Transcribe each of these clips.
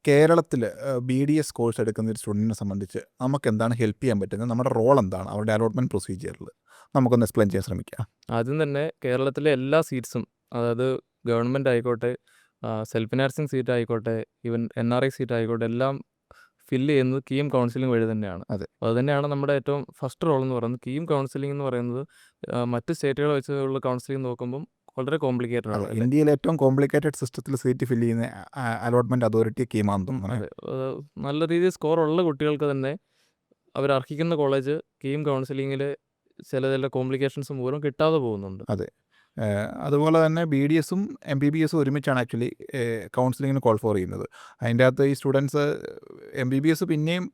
കേരളത്തിൽ BDS course എടുക്കുന്ന ഒരു സ്റ്റുഡൻറ്റിനെ സംബന്ധിച്ച് നമുക്കെന്താണ് ഹെൽപ്പ് ചെയ്യാൻ പറ്റുന്നത്? നമ്മുടെ റോൾ എന്താണ്? അവരുടെ അലോട്ട്മെൻറ്റ് പ്രൊസീജിയറിൽ നമുക്കൊന്ന് എക്സ്പ്ലെയിൻ ചെയ്യാൻ ശ്രമിക്കാം. ആദ്യം തന്നെ കേരളത്തിലെ എല്ലാ സീറ്റ്സും, അതായത് ഗവൺമെൻറ് ആയിക്കോട്ടെ, സെൽഫ് ഫിനാൻസിങ് സീറ്റ് ആയിക്കോട്ടെ, ഈവൻ NRI സീറ്റ് ആയിക്കോട്ടെ, എല്ലാം ഫില്ല് ചെയ്യുന്നത് കീം കൗൺസിലിംഗ് വഴി തന്നെയാണ്. അതെ. അത് തന്നെയാണ് നമ്മുടെ ഏറ്റവും ഫസ്റ്റ് റോൾ എന്ന് പറയുന്നത്. കീം കൗൺസിലിംഗ് എന്ന് പറയുന്നത് മറ്റ് സ്റ്റേറ്റുകളെ വെച്ചുള്ള കൗൺസിലിംഗ് നോക്കുമ്പം വളരെ കോംപ്ലിക്കേറ്റഡ് ആണ്. ഇന്ത്യയിലെ ഏറ്റവും കോംപ്ലിക്കേറ്റഡ് സിസ്റ്റത്തിൽ സീറ്റ് ഫില്ല് ചെയ്യുന്ന അലോട്ട്മെൻറ്റ് അതോറിറ്റി കീമാണെന്ന് തോന്നുന്നു. അതെ, നല്ല രീതിയിൽ സ്കോർ ഉള്ള കുട്ടികൾക്ക് തന്നെ അവർ അർഹിക്കുന്ന കോളേജ് കീം കൗൺസിലിങ്ങിൽ ചില കോംപ്ലിക്കേഷൻസ് മൂലം കിട്ടാതെ പോകുന്നുണ്ട്. അതെ. അതുപോലെ തന്നെ BDSും MBBSും ഒരുമിച്ചാണ് ആക്ച്വലി കൗൺസിലിങ്ങിന് കോൾ ഫോർ ചെയ്യുന്നത്. അതിൻ്റെ അകത്ത് ഈ സ്റ്റുഡൻസ് MBBS പിന്നെയും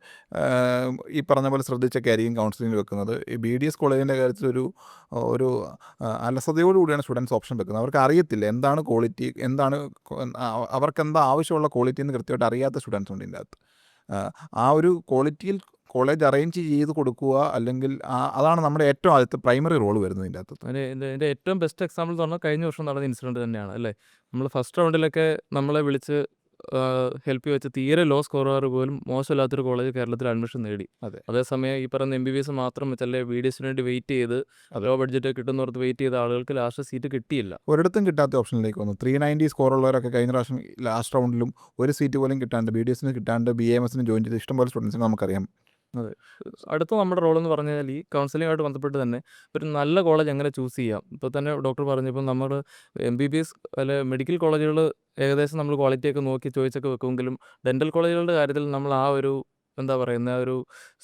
ഈ പറഞ്ഞ പോലെ ശ്രദ്ധിച്ചൊക്കെ ആയിരിക്കും കൗൺസിലിങ്ങിന് വെക്കുന്നത്. ഈ BDS കോളേജിൻ്റെ കാര്യത്തിൽ ഒരു അലസതയോടുകൂടിയാണ് സ്റ്റുഡൻസ് ഓപ്ഷൻ വെക്കുന്നത്. അവർക്ക് അറിയത്തില്ല എന്താണ് ക്വാളിറ്റി, എന്താണ് അവർക്കെന്താ ആവശ്യമുള്ള ക്വാളിറ്റി എന്ന് കൃത്യമായിട്ട് അറിയാത്ത സ്റ്റുഡൻസ് ഉണ്ട് ഇതിൻ്റെ അകത്ത്. ആ ഒരു ക്വാളിറ്റിയിൽ കോളേജ് അറേഞ്ച് ചെയ്ത് കൊടുക്കുക, അല്ലെങ്കിൽ അതാണ് നമ്മുടെ ഏറ്റവും ആദ്യത്തെ പ്രൈമറി റോൾ വരുന്നത് ഇതിൻ്റെ അകത്ത്. ഇതിൻ്റെ ഏറ്റവും ബെസ്റ്റ് എക്സാമ്പിൾ എന്ന് പറഞ്ഞാൽ കഴിഞ്ഞ വർഷം നടന്ന ഇൻസിഡൻറ്റ് തന്നെയാണ് അല്ലേ. നമ്മൾ ഫസ്റ്റ് റൗണ്ടിലൊക്കെ നമ്മളെ വിളിച്ച് ഹെൽപ്പ് വെച്ച് തീരെ ലോ സ്കോറുകാർ പോലും മോശമില്ലാത്തൊരു കോളേജ് കേരളത്തിൽ അഡ്മിഷൻ നേടി. അതെ. അതേസമയം ഈ പറയുന്ന MBBS മാത്രം വെച്ചല്ലേ BDSന് വേണ്ടി വെയിറ്റ് ചെയ്ത് ലോ ബഡ്ജറ്റ് കിട്ടുന്നവർക്ക് വെയിറ്റ് ചെയ്ത ആളുകൾക്ക് ലാസ്റ്റ് സീറ്റ് കിട്ടിയില്ല. ഒരിടത്തും കിട്ടാത്ത ഓപ്ഷനിലേക്ക് വന്നു. 390 സ്കോറുള്ളവരൊക്കെ കഴിഞ്ഞ പ്രാവശ്യം ലാസ്റ്റ് റൗണ്ടിലും ഒരു സീറ്റ് പോലും കിട്ടാണ്ട്, BDSന് കിട്ടാണ്ട് BAMSന് ജോയിൻ ചെയ്ത് ഇഷ്ടംപോലെ സ്റ്റുഡൻസിന് നമുക്കറിയാം. അതെ. അടുത്ത നമ്മുടെ റോൾ എന്ന് പറഞ്ഞു കഴിഞ്ഞാൽ ഈ കൗൺസിലിങ്ങായിട്ട് ബന്ധപ്പെട്ട് തന്നെ ഒരു നല്ല കോളേജ് എങ്ങനെ ചൂസ് ചെയ്യാം. ഇപ്പോൾ തന്നെ ഡോക്ടർ പറഞ്ഞപ്പോൾ നമ്മൾ MBBS അല്ലെ മെഡിക്കൽ കോളേജുകൾ ഏകദേശം നമ്മൾ ക്വാളിറ്റിയൊക്കെ നോക്കി ചോദിച്ചൊക്കെ വെക്കുമെങ്കിലും ഡെൻ്റൽ കോളേജുകളുടെ കാര്യത്തിൽ നമ്മൾ ആ ഒരു എന്താ പറയുന്ന ഒരു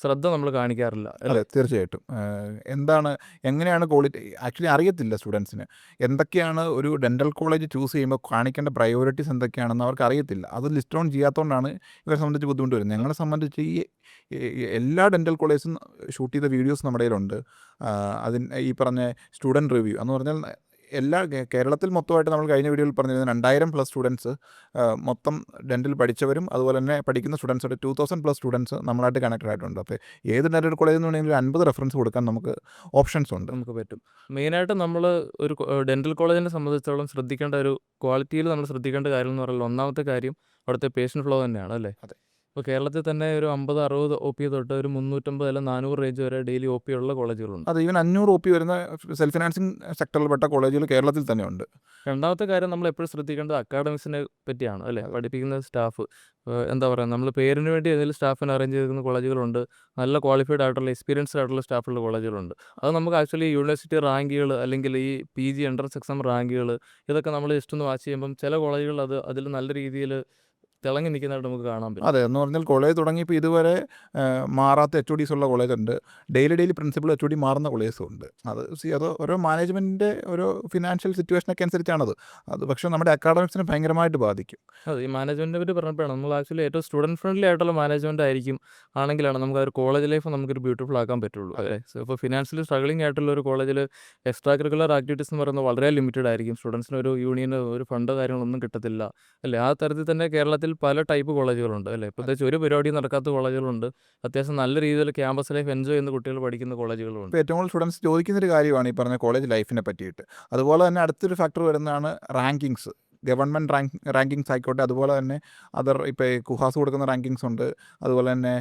ശ്രദ്ധ നമ്മൾ കാണിക്കാറില്ല. അതെ, തീർച്ചയായിട്ടും. എങ്ങനെയാണ് ക്വാളിറ്റി ആക്ച്വലി അറിയത്തില്ല സ്റ്റുഡൻസിന്. എന്തൊക്കെയാണ് ഒരു ഡെൻ്റൽ കോളേജ് ചൂസ് ചെയ്യുമ്പോൾ കാണിക്കേണ്ട പ്രയോറിറ്റീസ് എന്തൊക്കെയാണെന്ന് അവർക്ക് അറിയത്തില്ല. അത് ലിസ്റ്റ് ഡൗൺ ചെയ്യാത്തതുകൊണ്ടാണ് ഇവരെ സംബന്ധിച്ച് ബുദ്ധിമുട്ട് വരുന്നത്. ഞങ്ങളെ സംബന്ധിച്ച് എല്ലാ ഡെൻ്റൽ കോളേജും ഷൂട്ട് ചെയ്ത വീഡിയോസ് നമ്മുടെ കയ്യിലുണ്ട്. ഈ പറഞ്ഞ സ്റ്റുഡൻറ്റ് റിവ്യൂ എന്ന് പറഞ്ഞാൽ കേരളത്തിൽ മൊത്തമായിട്ട് നമ്മൾ കഴിഞ്ഞ വീഡിയോയിൽ പറഞ്ഞിരുന്നത് 2000+ സ്റ്റുഡൻസ് മൊത്തം ഡെൻ്റൽ പഠിച്ചവരും അതുപോലെ തന്നെ പഠിക്കുന്ന സ്റ്റുഡൻസോടെ 2000+ സ്റ്റുഡൻസ് നമ്മളായിട്ട് കണക്റ്റഡ് ആയിട്ടുണ്ട്. അപ്പോൾ ഏത് ഡെൻ്റൽ കോളേജിൽ നിന്ന് വേണമെങ്കിലും 50 റെഫറൻസ് കൊടുക്കാൻ നമുക്ക് ഓപ്ഷൻസ് ഉണ്ട്. നമുക്ക് പറ്റും. മെയിനായിട്ട് നമ്മൾ ഒരു ഡെൻ്റൽ കോളേജിനെ സംബന്ധിച്ചിടത്തോളം ശ്രദ്ധിക്കേണ്ട ഒരു ക്വാളിറ്റിയിൽ നമ്മൾ ശ്രദ്ധിക്കേണ്ട കാര്യം എന്ന് പറയുന്നത് ഒന്നാമത്തെ കാര്യം അവിടുത്തെ പേഷ്യൻ്റ് ഫ്ലോ തന്നെയാണ് അല്ലേ. അതെ. ഇപ്പോൾ കേരളത്തിൽ തന്നെ ഒരു 50-60 OP തൊട്ട് ഒരു 350 അല്ലെങ്കിൽ 400 റേഞ്ച് വരെ ഡെയിലി OP ഉള്ള കോളേജുകളുണ്ട്. അത് ഈവൻ 500 OP വരുന്ന സെൽഫ് ഫിനാൻസിങ് സെക്ടറിൽപ്പെട്ട കോളേജുകൾ കേരളത്തിൽ തന്നെ ഉണ്ട്. രണ്ടാമത്തെ കാര്യം നമ്മൾ എപ്പോഴും ശ്രദ്ധിക്കേണ്ടത് അക്കാഡമിക്സിനെ പറ്റിയാണ് അല്ലേ. പഠിപ്പിക്കുന്ന സ്റ്റാഫ് എന്താ പറയുക, നമ്മൾ പേരിന് വേണ്ടി ഏതെങ്കിലും സ്റ്റാഫിനെ അറേഞ്ച് ചെയ്തിരിക്കുന്ന കോളേജുകളുണ്ട്. നല്ല ക്വാളിഫൈഡ് ആയിട്ടുള്ള എക്സ്പീരിയൻസ്ഡ് ആയിട്ടുള്ള സ്റ്റാഫുള്ള കോളേജുകളുണ്ട്. അത് നമുക്ക് ആക്ച്വലി യൂണിവേഴ്സിറ്റി റാങ്കുകൾ അല്ലെങ്കിൽ ഈ PG എൻട്രൻസ് എക്സാം റാങ്കുകൾ ഇതൊക്കെ നമ്മൾ ജസ്റ്റ് ഒന്ന് വാച്ച് ചെയ്യുമ്പം ചില കോളേജുകൾ അതിൽ നല്ല രീതിയിൽ തിളങ്ങി നിൽക്കുന്നതായിട്ട് നമുക്ക് കാണാൻ പറ്റും. അതെ, എന്ന് പറഞ്ഞാൽ കോളേജ് തുടങ്ങിയപ്പോൾ ഇതുവരെ മാറാത്ത HODs ഉള്ള കോളേജുണ്ട്. ഡെയിലി പ്രിൻസിപ്പൽ HOD മാറുന്ന കോളേജും ഉണ്ട്. അത് ഓരോ മാനേജ്മെൻറ്റിൻ്റെ ഓരോ ഫിനാൻഷ്യൽ സിറ്റുവേഷനൊക്കെ അനുസരിച്ചാണത്. പക്ഷേ നമ്മുടെ അക്കാഡമിക്സിനെ ഭയങ്കരമായിട്ട് ബാധിക്കും. അതെ, ഈ മാനേജ്മെൻറ്റിനെ പറ്റി പറഞ്ഞപ്പോഴാണ് നമ്മൾ ആക്ച്വലി ഏറ്റവും സ്റ്റുഡൻറ്റ് ഫ്രണ്ട്ലി ആയിട്ടുള്ള മാനേജ്മെൻറ്റ് ആണെങ്കിലാണ് നമുക്ക് ആ ഒരു കോളേജ് ലൈഫ് നമുക്കൊരു ബ്യൂട്ടിഫുൾ ആക്കാൻ പറ്റുള്ളൂ. അല്ലേ. സോ ഇപ്പോൾ ഫിനാൻഷ്യലി സ്ട്രഗ്ലിംഗ് ആയിട്ടുള്ള ഒരു കോളേജിൽ എക്സ്ട്രാ കരിക്കുലർ ആക്ടിവിറ്റീസ് എന്ന് പറയുന്നത് വളരെ ലിമിറ്റഡ് ആയിരിക്കും. സ്റ്റുഡൻസിന് ഒരു യൂണിയൻ ഒരു ഫണ്ട് കാര്യങ്ങളൊന്നും കിട്ടത്തില്ല അല്ലേ. ആ തരത്തിൽ തന്നെ കേരളത്തിൽ പല ടൈപ്പ് കോളേജുകളുണ്ട് അല്ലേ. പ്രത്യേകിച്ച് ഒരു പരിപാടിയും നടക്കാത്ത കോളേജുകളുണ്ട്. അത്യാവശ്യം നല്ല രീതിയിൽ ക്യാമ്പസ് ലൈഫ് എൻജോയ് ചെയ്യുന്ന കുട്ടികൾ പഠിക്കുന്ന കോളേജുകളുണ്ട്. ഇപ്പോൾ ഏറ്റവും കൂടുതൽ സ്റ്റുഡൻസ് ചോദിക്കുന്നൊരു കാര്യമാണ് ഈ പറഞ്ഞ കോളേജ് ലൈഫിനെ പറ്റിയിട്ട്. അതുപോലെ തന്നെ അടുത്തൊരു ഫാക്ടർ വരുന്നതാണ് റാങ്കിങ്സ്. ഗവൺമെൻറ് റാങ്കിങ്സ് ആയിക്കോട്ടെ, അതുപോലെ തന്നെ ഇപ്പോൾ കുഹാസ് കൊടുക്കുന്ന റാങ്കിങ്സ് ഉണ്ട്, അതുപോലെ തന്നെ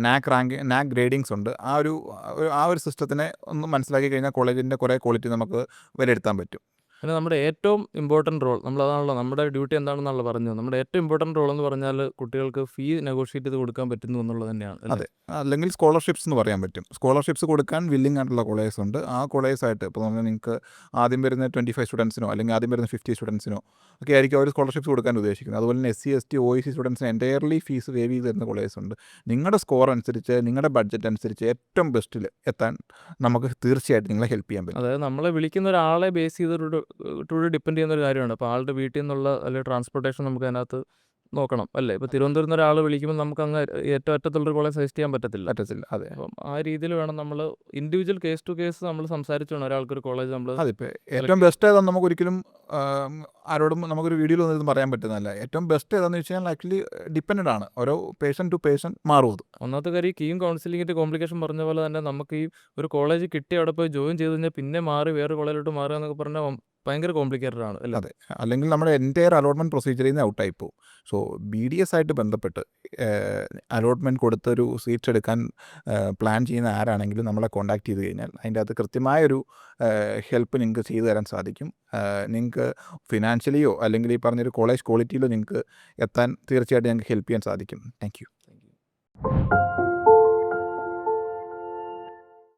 NAC ഗ്രേഡിങ്സ് ഉണ്ട്. ആ ഒരു സിസ്റ്റത്തിനെ ഒന്ന് മനസ്സിലാക്കി കഴിഞ്ഞാൽ കോളേജിൻ്റെ കുറേ ക്വാളിറ്റി നമുക്ക് വിലയിരുത്താൻ പറ്റും. പിന്നെ നമ്മുടെ ഏറ്റവും ഇമ്പോർട്ടൻറ്റ് റോൾ നമ്മളതാണല്ലോ, നമ്മുടെ ഡ്യൂട്ടി എന്താണെന്നാണല്ലോ പറഞ്ഞത്. നമ്മുടെ ഏറ്റവും ഇമ്പോർട്ടൻറ്റ് റോൾ എന്ന് പറഞ്ഞാൽ കുട്ടികൾക്ക് ഫീ നെഗോഷിയേറ്റ് ചെയ്ത് കൊടുക്കാൻ പറ്റുന്നു എന്നുള്ളത് തന്നെയാണ്. അതെ, അല്ലെങ്കിൽ സ്കോളർഷിപ്സ് എന്ന് പറയാൻ പറ്റും. സ്കോളർഷിപ്സ് കൊടുക്കാൻ വില്ലിംഗ് ആയിട്ടുള്ള കോളേജസ് ഉണ്ട്. ആ കോളേജായിട്ട് ഇപ്പോൾ നിങ്ങൾക്ക് ആദ്യം വരുന്ന 25 സ്റ്റുഡൻസിനോ അല്ലെങ്കിൽ ആദ്യം വരുന്ന 50 സ്റ്റുഡൻസിനോ ഒക്കെ ആയിരിക്കും അവർ സ്കോളർഷിപ്സ് കൊടുക്കാൻ ഉദ്ദേശിക്കുന്നത്. അതുപോലെ തന്നെ SC ST OEC സ്റ്റുഡൻസിന് എൻറ്റയർലി ഫീസ് വേവ് ചെയ്ത് തരുന്ന കോളേജസ് ഉണ്ട്. നിങ്ങളുടെ സ്കോർ അനുസരിച്ച് നിങ്ങളുടെ ബഡ്ജറ്റ് അനുസരിച്ച് ഏറ്റവും ബെസ്റ്റിൽ എത്താൻ നമുക്ക് തീർച്ചയായിട്ടും നിങ്ങളെ ഹെൽപ്പ് ചെയ്യാൻ പറ്റും. അതായത് നമ്മളെ വിളിക്കുന്ന ഒരാളെ ബേസ് ചെയ്തൊരു ഡിപ്പെൻഡ് ചെയ്യുന്ന ഒരു കാര്യമാണ്. അപ്പോൾ ആളുടെ വീട്ടിൽ നിന്നുള്ള അല്ലെങ്കിൽ ട്രാൻസ്പോർട്ടേഷൻ നമുക്ക് അതിനകത്ത് നോക്കണം അല്ലേ. ഇപ്പോൾ തിരുവനന്തപുരത്ത് നിന്ന് ഒരാൾ വിളിക്കുമ്പോൾ നമുക്ക് അങ്ങ് ഏറ്റവും അറ്റത്തുള്ളൊരു കോളേജ് സജസ്റ്റ് ചെയ്യാൻ പറ്റത്തില്ല. അതെ. അപ്പം ആ രീതിയിൽ വേണം നമ്മൾ ഇൻഡിവിജ്വൽ കേസ് ടു കേസ് നമ്മൾ സംസാരിച്ചു വേണം ഒരാൾക്കൊരു കോളേജ് നമ്മൾ. അതിപ്പോൾ ഏറ്റവും ബെസ്റ്റ് ഏതാണെന്ന് നമുക്കൊരിക്കലും ആരോടും നമുക്കൊരു വീഡിയോയിൽ ഒന്നും പറയാൻ പറ്റുന്നതല്ല. ഏറ്റവും ബെസ്റ്റ് ഏതാണെന്ന് വെച്ച് കഴിഞ്ഞാൽ ആക്ച്വലി ഡിപ്പെൻഡ് ആണ്, ഓരോ പേഴ്സൺ ടു പേഴ്സൺ മാറും. ഒന്നാമത്തെ കാര്യം കീം കൗൺസിലിങ്ങിൻ്റെ കോംപ്ലിക്കേഷൻ പറഞ്ഞ പോലെ തന്നെ നമുക്ക് ഈ ഒരു കോളേജ് കിട്ടി അവിടെ പോയി ജോയിൻ ചെയ്ത് കഴിഞ്ഞാൽ പിന്നെ മാറി വേറെ കോളേജിലോട്ട് മാറുക എന്നൊക്കെ പറഞ്ഞാൽ ഭയങ്കര കോംപ്ലിക്കേറ്റഡ് ആണ് അല്ലേ? അതെ. അല്ലെങ്കിൽ നമ്മുടെ എൻറ്റയർ അലോട്ട്മെൻറ്റ് പ്രൊസീജിയറിൽ നിന്ന് ഔട്ടായി പോകും. സോ BDS ആയിട്ട് ബന്ധപ്പെട്ട് അലോട്ട്മെൻറ്റ് കൊടുത്തൊരു സീറ്റ്സ് എടുക്കാൻ പ്ലാൻ ചെയ്യുന്ന ആരാണെങ്കിലും നമ്മളെ കോൺടാക്ട് ചെയ്ത് കഴിഞ്ഞാൽ അതിൻ്റെ അകത്ത് കൃത്യമായൊരു ഹെൽപ്പ് നിങ്ങൾക്ക് ചെയ്തു തരാൻ സാധിക്കും. നിങ്ങൾക്ക് ഫിനാൻഷ്യലിയോ അല്ലെങ്കിൽ ഈ പറഞ്ഞൊരു കോളേജ് ക്വാളിറ്റിയിലോ നിങ്ങൾക്ക് എത്താൻ തീർച്ചയായിട്ടും ഞങ്ങൾക്ക് ഹെൽപ്പ് ചെയ്യാൻ സാധിക്കും. Thank you.